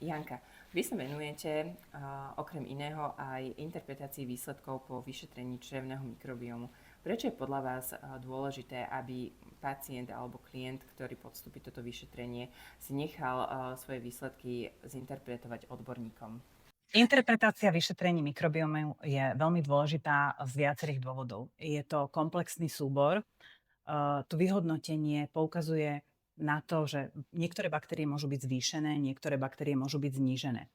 Janka, vy sa venujete okrem iného aj interpretácii výsledkov po vyšetrení črevného mikrobiomu. Prečo je podľa vás dôležité, aby pacient alebo klient, ktorý podstúpi toto vyšetrenie, si nechal svoje výsledky zinterpretovať odborníkom? Interpretácia vyšetrení mikrobiomu je veľmi dôležitá z viacerých dôvodov. Je to komplexný súbor. To vyhodnotenie poukazuje na to, že niektoré baktérie môžu byť zvýšené, niektoré baktérie môžu byť znížené.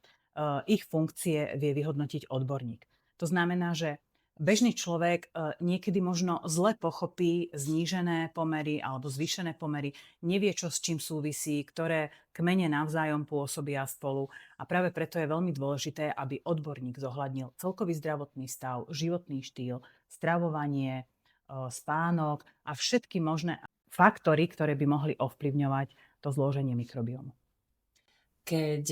Ich funkcie vie vyhodnotiť odborník. To znamená, že bežný človek niekedy možno zle pochopí znížené pomery alebo zvýšené pomery, nevie, čo s čím súvisí, ktoré kmene navzájom pôsobia spolu. A práve preto je veľmi dôležité, aby odborník zohľadnil celkový zdravotný stav, životný štýl, stravovanie, spánok a všetky možné faktory, ktoré by mohli ovplyvňovať to zloženie mikrobiomu. Keď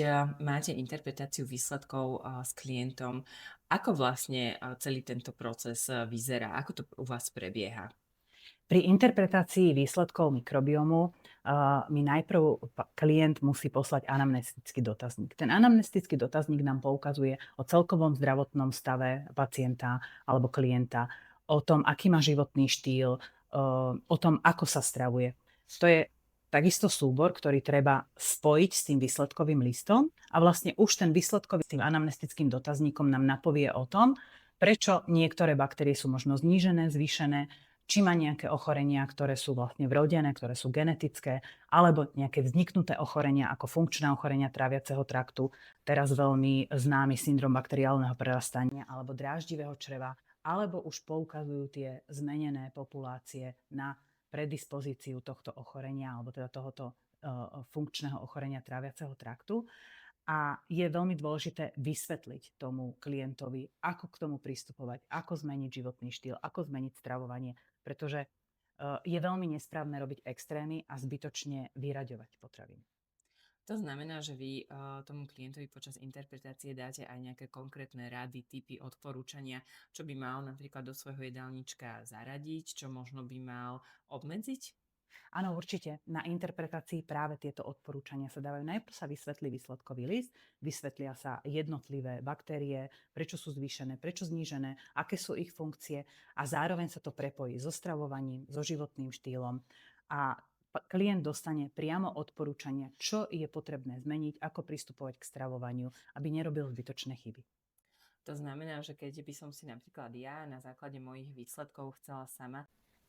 máte interpretáciu výsledkov s klientom, ako vlastne celý tento proces vyzerá? Ako to u vás prebieha? Pri interpretácii výsledkov mikrobiomu mi najprv klient musí poslať anamnestický dotazník. Ten anamnestický dotazník nám poukazuje o celkovom zdravotnom stave pacienta alebo klienta, o tom, aký má životný štýl, o tom, ako sa stravuje. To je takisto súbor, ktorý treba spojiť s tým výsledkovým listom a vlastne už ten výsledkový s tým anamnestickým dotazníkom nám napovie o tom, prečo niektoré baktérie sú možno znížené, zvýšené, či má nejaké ochorenia, ktoré sú vlastne vrodené, ktoré sú genetické, alebo nejaké vzniknuté ochorenia ako funkčné ochorenia tráviaceho traktu, teraz veľmi známy syndrom bakteriálneho prerastania alebo dráždivého čreva, alebo už poukazujú tie zmenené populácie na predispozíciu tohto ochorenia alebo teda tohoto funkčného ochorenia tráviaceho traktu. A je veľmi dôležité vysvetliť tomu klientovi, ako k tomu pristupovať, ako zmeniť životný štýl, ako zmeniť stravovanie, pretože je veľmi nesprávne robiť extrémy a zbytočne vyraďovať potraviny. To znamená, že vy tomu klientovi počas interpretácie dáte aj nejaké konkrétne rady, tipy, odporúčania, čo by mal napríklad do svojho jedálnička zaradiť, čo možno by mal obmedziť? Áno, určite. Na interpretácii práve tieto odporúčania sa dávajú. Najprv sa vysvetlí výsledkový list, vysvetlia sa jednotlivé baktérie, prečo sú zvýšené, prečo znížené, aké sú ich funkcie a zároveň sa to prepojí so stravovaním, so životným štýlom a klient dostane priamo odporúčania, čo je potrebné zmeniť, ako pristupovať k stravovaniu, aby nerobil zbytočné chyby. To znamená, že keď by som si napríklad ja na základe mojich výsledkov chcela sama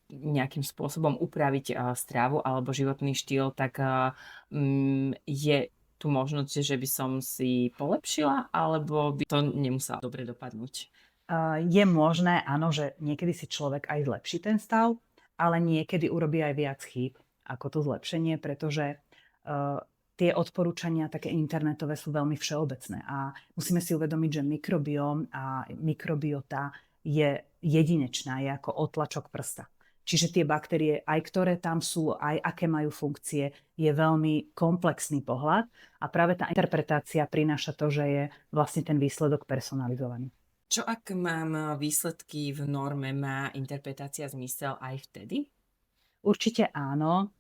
nejakým spôsobom upraviť stravu alebo životný štýl, tak je tu možnosť, že by som si polepšila, alebo by to nemusela dobre dopadnúť? Je možné, áno, že niekedy si človek aj zlepší ten stav, ale niekedy urobí aj viac chýb ako to zlepšenie, pretože tie odporúčania také internetové sú veľmi všeobecné a musíme si uvedomiť, že mikrobióm a mikrobiota je jedinečná, je ako otlačok prsta. Čiže tie baktérie, aj ktoré tam sú, aj aké majú funkcie, je veľmi komplexný pohľad a práve tá interpretácia prináša to, že je vlastne ten výsledok personalizovaný. Čo ak mám výsledky v norme, má interpretácia zmysel aj vtedy? Určite áno,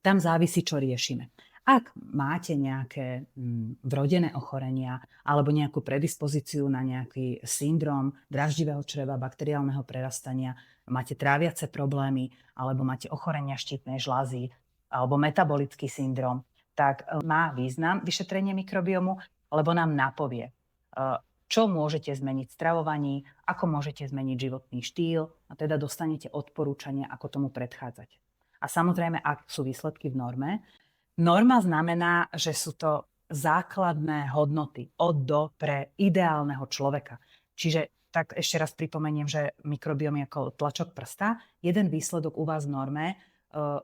tam závisí, čo riešime. Ak máte nejaké vrodené ochorenia alebo nejakú predispozíciu na nejaký syndrom draždivého čreva, bakteriálneho prerastania, máte tráviace problémy alebo máte ochorenia štítnej žľazy alebo metabolický syndrom, tak má význam vyšetrenie mikrobiomu, lebo nám napovie, čo môžete zmeniť v stravovaní, ako môžete zmeniť životný štýl a teda dostanete odporúčania, ako tomu predchádzať. A samozrejme, ak sú výsledky v norme, norma znamená, že sú to základné hodnoty od do pre ideálneho človeka. Čiže tak ešte raz pripomeniem, že mikrobióm je ako tlačok prsta. Jeden výsledok u vás v norme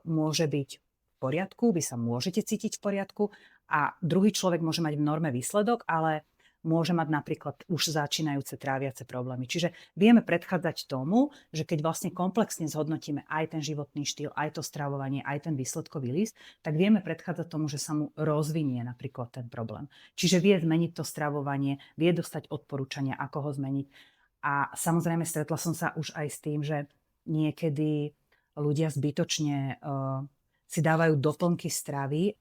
môže byť v poriadku, vy sa môžete cítiť v poriadku a druhý človek môže mať v norme výsledok, ale môže mať napríklad už začínajúce tráviace problémy. Čiže vieme predchádzať tomu, že keď vlastne komplexne zhodnotíme aj ten životný štýl, aj to stravovanie, aj ten výsledkový list, tak vieme predchádzať tomu, že sa mu rozvinie napríklad ten problém. Čiže vie zmeniť to stravovanie, vie dostať odporúčania, ako ho zmeniť. A samozrejme stretla som sa už aj s tým, že niekedy ľudia zbytočne si dávajú doplnky stravy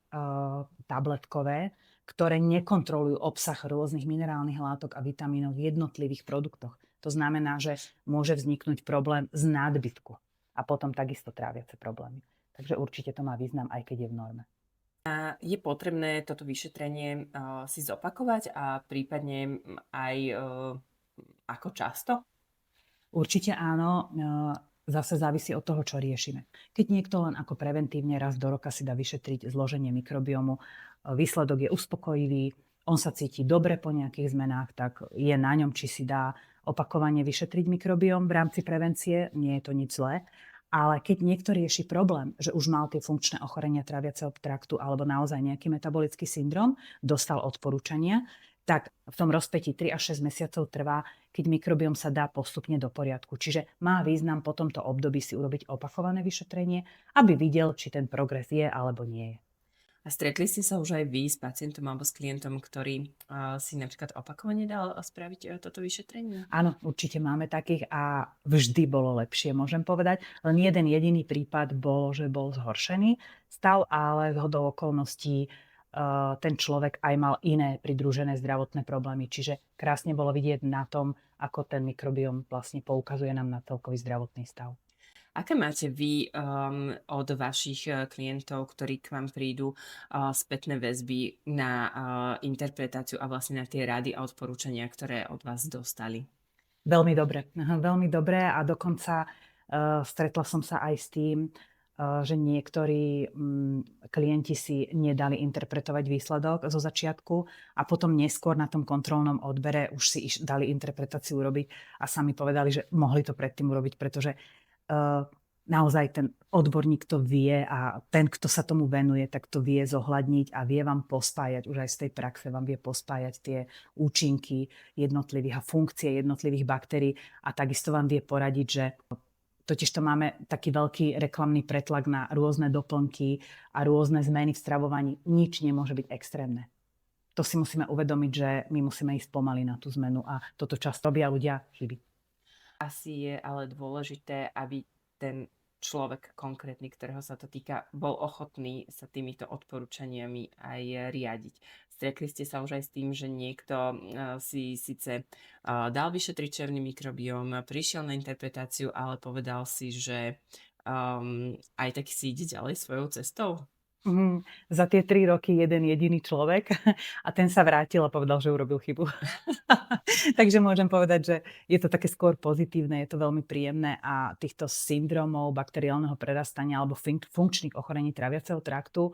tabletkové, ktoré nekontrolujú obsah rôznych minerálnych látok a vitamínov v jednotlivých produktoch. To znamená, že môže vzniknúť problém z nadbytku a potom takisto tráviace problémy. Takže určite to má význam, aj keď je v norme. A je potrebné toto vyšetrenie si zopakovať a prípadne aj ako často? Určite áno, zase závisí od toho, čo riešime. Keď niekto len ako preventívne raz do roka si dá vyšetriť zloženie mikrobiomu, výsledok je uspokojivý, on sa cíti dobre po nejakých zmenách, tak je na ňom, či si dá opakovane vyšetriť mikrobióm v rámci prevencie, nie je to nič zlé. Ale keď niekto rieši problém, že už mal tie funkčné ochorenia tráviaceho traktu alebo naozaj nejaký metabolický syndrom, dostal odporúčania, tak v tom rozpätí 3 až 6 mesiacov trvá, keď mikrobióm sa dá postupne do poriadku. Čiže má význam po tomto období si urobiť opakované vyšetrenie, aby videl, či ten progres je alebo nie je. A stretli ste sa už aj vy s pacientom alebo s klientom, ktorý si napríklad opakovane dal spraviť toto vyšetrenie? Áno, určite máme takých a vždy bolo lepšie, môžem povedať. Len jeden jediný prípad bol, že bol zhoršený stav, ale zhodou okolností ten človek aj mal iné pridružené zdravotné problémy. Čiže krásne bolo vidieť na tom, ako ten mikrobióm vlastne poukazuje nám na celkový zdravotný stav. Aké máte vy od vašich klientov, ktorí k vám prídu, spätné väzby na interpretáciu a vlastne na tie rady a odporúčania, ktoré od vás dostali? Veľmi dobre, veľmi dobre a dokonca stretla som sa aj s tým, že niektorí klienti si nedali interpretovať výsledok zo začiatku a potom neskôr na tom kontrolnom odbere už si dali interpretáciu urobiť a sami povedali, že mohli to predtým urobiť, pretože naozaj ten odborník to vie a ten, kto sa tomu venuje, tak to vie zohľadniť a vie vám pospájať, už aj z tej praxe vám vie pospájať tie účinky jednotlivých a funkcie jednotlivých baktérií a takisto vám vie poradiť, že totižto máme taký veľký reklamný pretlak na rôzne doplnky a rôzne zmeny v stravovaní. Nič nemôže byť extrémne. To si musíme uvedomiť, že my musíme ísť pomaly na tú zmenu a toto často robia ľudia chyby. Asi je ale dôležité, aby ten človek konkrétny, ktorého sa to týka, bol ochotný sa týmito odporúčaniami aj riadiť. Stretli ste sa už aj s tým, že niekto si síce dal vyšetriť černý mikrobióm, prišiel na interpretáciu, ale povedal si, že aj tak si ide ďalej svojou cestou? Za tie 3 roky jeden jediný človek a ten sa vrátil a povedal, že urobil chybu. Takže môžem povedať, že je to také skôr pozitívne, je to veľmi príjemné a týchto syndromov bakteriálneho prerastania alebo funkčných ochorení tráviaceho traktu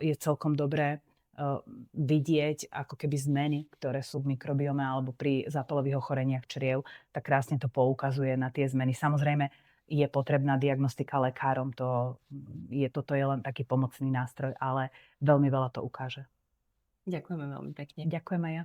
je celkom dobré vidieť ako keby zmeny, ktoré sú v mikrobiome alebo pri zápalových ochoreniach čriev, tak krásne to poukazuje na tie zmeny. Samozrejme, je potrebná diagnostika lekárom, toto je len taký pomocný nástroj, ale veľmi veľa to ukáže. Ďakujeme veľmi pekne. Ďakujem aj ja.